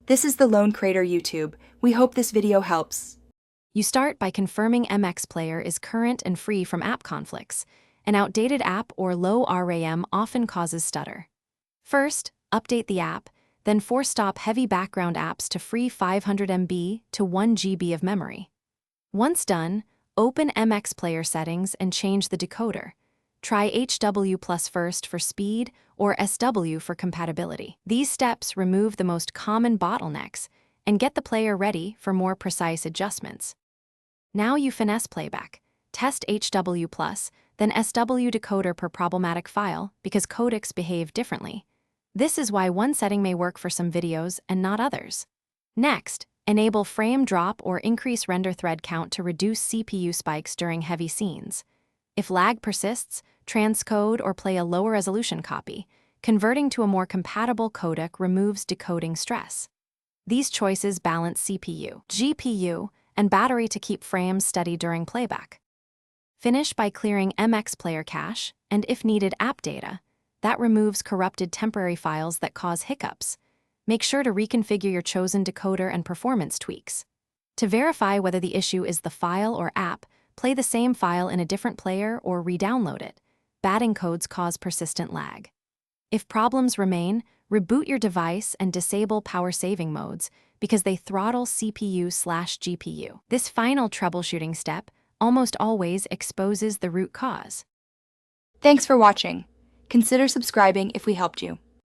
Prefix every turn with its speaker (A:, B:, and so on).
A: This is the Lone Crater YouTube. We hope this video helps.
B: You start by confirming MX Player is current and free from app conflicts. An outdated app or low RAM often causes stutter. First, update the app, then force stop heavy background apps to free 500 MB to 1 GB of memory. Once done, open MX Player settings and change the decoder. Try HW Plus first for speed or SW for compatibility. These steps remove the most common bottlenecks and get the player ready for more precise adjustments. Now you finesse playback. Test HW Plus, then SW decoder per problematic file because codecs behave differently. This is why one setting may work for some videos and not others. Next, enable frame drop or increase render thread count to reduce CPU spikes during heavy scenes. If lag persists, transcode or play a lower resolution copy. Converting to a more compatible codec removes decoding stress. These choices balance CPU, GPU, and battery to keep frames steady during playback. Finish by clearing MX Player cache and, if needed, app data. That removes corrupted temporary files that cause hiccups. Make sure to reconfigure your chosen decoder and performance tweaks. To verify whether the issue is the file or app, play the same file in a different player or re-download it. Bad encodes cause persistent lag. If problems remain, reboot your device and disable power-saving modes because they throttle CPU/GPU. This final troubleshooting step almost always exposes the root cause.
A: Thanks for watching. Consider subscribing if we helped you.